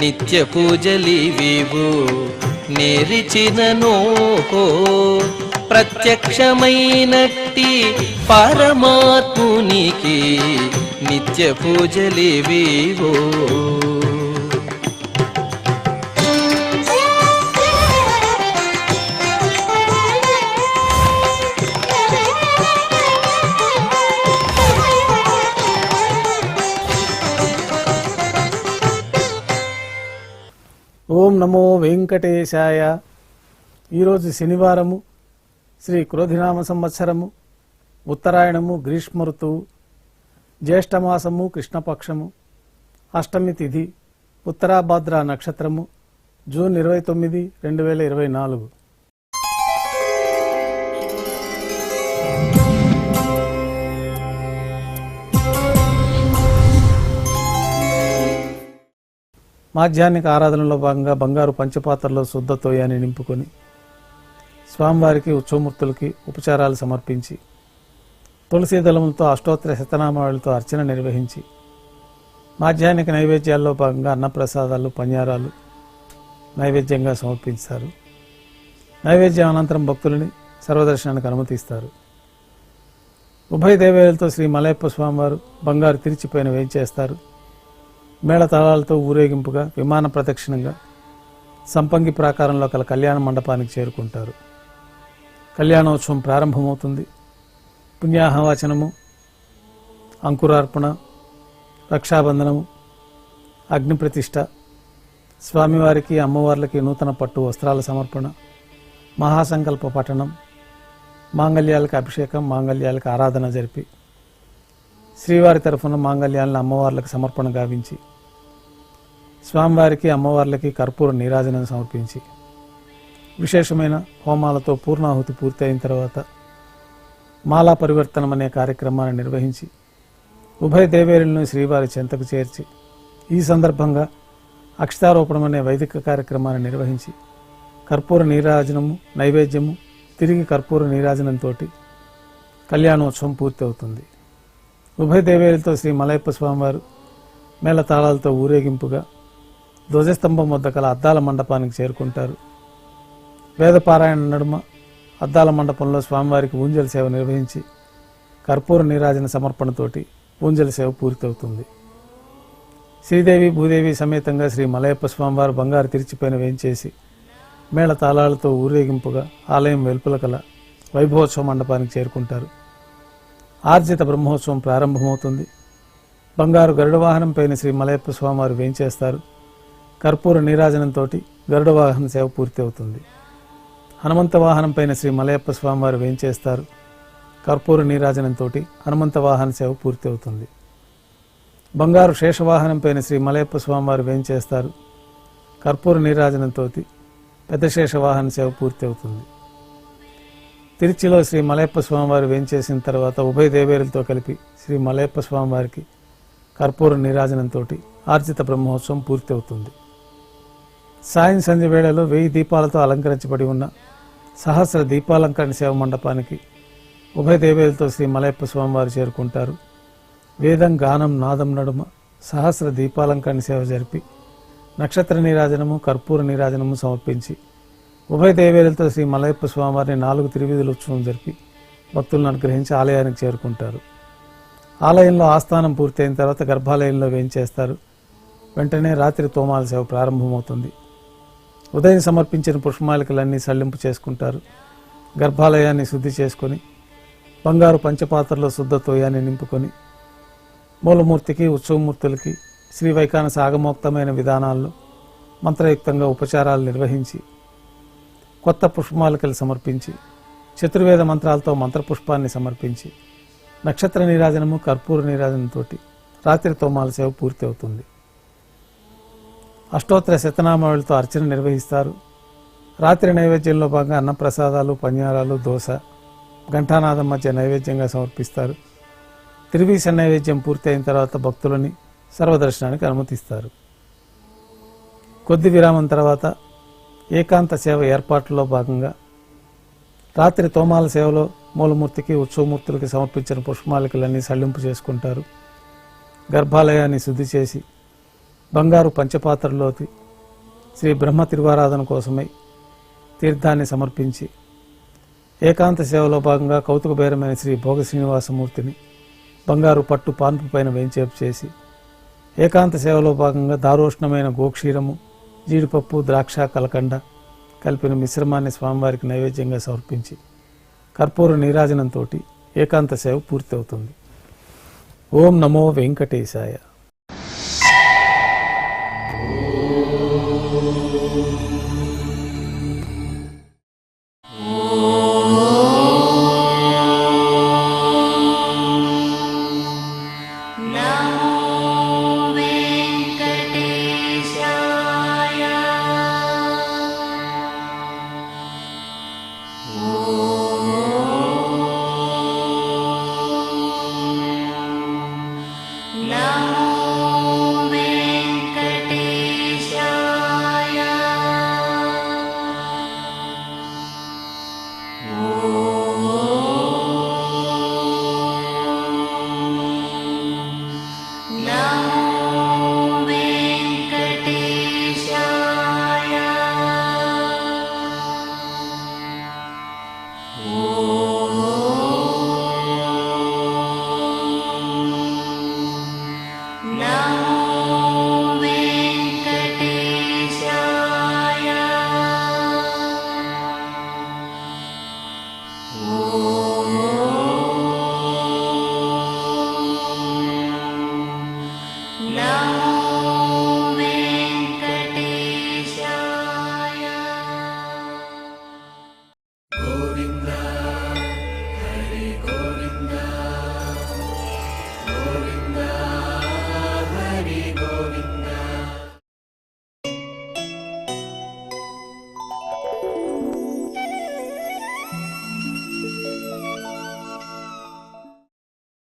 నిత్య పూజలివివు నేరిచిననో ప్రత్యక్షమైనట్టి పరమాత్మునికి నిత్య పూజలివివో. ఓం నమో వెంకటేశాయ. ఈరోజు శనివారము, శ్రీ క్రోధినామ సంవత్సరము, ఉత్తరాయణము, గ్రీష్మ ఋతువు, జ్యేష్ఠమాసము, కృష్ణపక్షము, అష్టమి తిథి, ఉత్తరాభాద్ర నక్షత్రము, జూన్ 29, 2024. మాధ్యాహ్నిక ఆరాధనలో భాగంగా బంగారు పంచపాత్రలో శుద్ధ తోయాన్ని నింపుకొని స్వామివారికి ఉత్సవమూర్తులకి ఉపచారాలు సమర్పించి తులసీ దళములతో అష్టోత్తర శతనామావళితో అర్చన నిర్వహించి మాధ్యాహ్నిక నైవేద్యాల్లో భాగంగా అన్నప్రసాదాలు, పన్యారాలు నైవేద్యంగా సమర్పించారు. నైవేద్యం అనంతరం భక్తులని సర్వదర్శనానికి అనుమతిస్తారు. ఉభయ దేవేలతో శ్రీ మలయప్ప స్వామివారు బంగారు తిరిచిపోయిన వేయించేస్తారు. మేళతాళాలతో ఊరేగింపుగా విమాన ప్రదక్షిణంగా సంపంగి ప్రాకారంలో కల కళ్యాణ మండపానికి చేరుకుంటారు. కళ్యాణోత్సవం ప్రారంభమవుతుంది. పుణ్యాహవాచనము, అంకురార్పణ, రక్షాబంధనము, అగ్నిప్రతిష్ఠ, స్వామివారికి అమ్మవార్లకి నూతన పట్టు వస్త్రాల సమర్పణ, మహాసంకల్ప పఠనం, మాంగళ్యాలకు అభిషేకం, మాంగళ్యాలకు ఆరాధన జరిపి శ్రీవారి తరఫున మాంగళ్యాలను అమ్మవార్లకు సమర్పణ గావించి స్వామివారికి అమ్మవార్లకి కర్పూర నీరాజనం సమర్పించి విశేషమైన హోమాలతో పూర్ణాహుతి పూర్తి అయిన తర్వాత మాలా పరివర్తనం అనే కార్యక్రమాన్ని నిర్వహించి ఉభయ దేవేరులను శ్రీవారి చెంతకు చేర్చి ఈ సందర్భంగా అక్షతారోపణం అనే వైదిక కార్యక్రమాన్ని నిర్వహించి కర్పూర నీరాజనము, నైవేద్యము, తిరిగి కర్పూర నీరాజనంతో కళ్యాణోత్సవం పూర్తి అవుతుంది. ఉభయ దేవేరులతో శ్రీ మలయప్ప స్వామివారు మేళతాళాలతో ఊరేగింపుగా ధ్వజస్తంభం వద్ద కల అద్దాల మండపానికి చేరుకుంటారు. వేదపారాయణ నడుమ అద్దాల మండపంలో స్వామివారికి ఊంజల సేవ నిర్వహించి కర్పూర నీరాజన సమర్పణతోటి ఊంజల సేవ పూర్తవుతుంది. శ్రీదేవి భూదేవి సమేతంగా శ్రీ మలయప్ప స్వామివారు బంగారు తిరిచిపోయిన వేయించేసి మేళతాళాలతో ఊరేగింపుగా ఆలయం వెలుపల కల వైభవోత్సవ మండపానికి చేరుకుంటారు. ఆర్జిత బ్రహ్మోత్సవం ప్రారంభమవుతుంది. బంగారు గరుడ వాహనం పైన శ్రీ మలయప్ప స్వామివారు వేయించేస్తారు. కర్పూర నీరాజనంతో గరుడ వాహన సేవ పూర్తి అవుతుంది. హనుమంత వాహనం పైన శ్రీ మలయప్ప స్వామివారు వేయించేస్తారు. కర్పూర నీరాజనంతో హనుమంత వాహన సేవ పూర్తి అవుతుంది. బంగారు శేషవాహనం పైన శ్రీ మలయప్ప స్వామివారు వేయించేస్తారు. కర్పూర నీరాజనంతో పెద్ద శేషవాహన సేవ పూర్తి అవుతుంది. తిరుచిలో శ్రీ మలయప్ప స్వామివారు వేయించేసిన తర్వాత ఉభయ దేవేరులతో కలిపి శ్రీ మలయప్ప స్వామివారికి కర్పూర నీరాజనంతో ఆర్జిత బ్రహ్మోత్సవం పూర్తి అవుతుంది. సాయం సంధ్య వేళలో 1000 దీపాలతో అలంకరించబడి ఉన్న సహస్ర దీపాలంకరణ సేవ మండపానికి ఉభయ దేవేరులతో శ్రీ మలయప్ప స్వామివారు చేరుకుంటారు. వేదం, గానం, నాదం నడుమ సహస్ర దీపాలంకరణ సేవ జరిపి నక్షత్ర నీరాజనము, కర్పూర నీరాజనము సమర్పించి ఉభయ దేవేరులతో శ్రీ మలయప్ప స్వామివారిని 4 తిరువీధుల ఉత్సవం జరిపి భక్తులను అనుగ్రహించి ఆలయానికి చేరుకుంటారు. ఆలయంలో ఆస్థానం పూర్తయిన తర్వాత గర్భాలయంలో వేయించేస్తారు. వెంటనే రాత్రి తోమాల సేవ ప్రారంభమవుతుంది. ఉదయం సమర్పించిన పుష్పమాలికలన్నీ సళ్లింపు చేసుకుంటారు. గర్భాలయాన్ని శుద్ధి చేసుకొని బంగారు పంచపాత్రలో శుద్ధ తోయాన్ని నింపుకొని మూలమూర్తికి, ఉత్సవమూర్తులకి శ్రీ వైఖానస ఆగమోక్తమైన విధానాల్లో మంత్రయుక్తంగా ఉపచారాలు నిర్వహించి కొత్త పుష్పమాలికలు సమర్పించి చతుర్వేద మంత్రాలతో మంత్రపుష్పాన్ని సమర్పించి నక్షత్ర నీరాజనము, కర్పూర నీరాజనంతో రాత్రి తోమాల సేవ పూర్తి అవుతుంది. అష్టోత్తర శతనామావళితో అర్చన నిర్వహిస్తారు. రాత్రి నైవేద్యంలో భాగంగా అన్నప్రసాదాలు, పన్యారాలు, దోశ, ఘంటానాదం మధ్య నైవేద్యంగా సమర్పిస్తారు. తిరువీస నైవేద్యం పూర్తి అయిన తర్వాత భక్తులని సర్వదర్శనానికి అనుమతిస్తారు. కొద్ది విరామం తర్వాత ఏకాంత సేవ ఏర్పాట్లలో భాగంగా రాత్రి తోమాల సేవలో మూలమూర్తికి, ఉత్సవమూర్తులకి సమర్పించిన పుష్పమాలికలన్నీ సళ్లింపు చేసుకుంటారు. గర్భాలయాన్ని శుద్ధి చేసి బంగారు పంచపాత్రలోకి శ్రీ బ్రహ్మ తిరువారాధన కోసమై తీర్థాన్ని సమర్పించి ఏకాంత సేవలో భాగంగా కౌతుక బేరమైన శ్రీ భోగ శ్రీనివాసమూర్తిని బంగారు పట్టు పాన్పు పైన వేంచేపు చేసి ఏకాంత సేవలో భాగంగా దారోష్ణమైన గోక్షీరము, జీడిపప్పు, ద్రాక్ష, కలకండ కలిపిన మిశ్రమాన్ని స్వామివారికి నైవేద్యంగా సమర్పించి కర్పూర నీరాజనంతో ఏకాంత సేవ పూర్తి అవుతుంది. ఓం నమో వెంకటేశాయ. Oh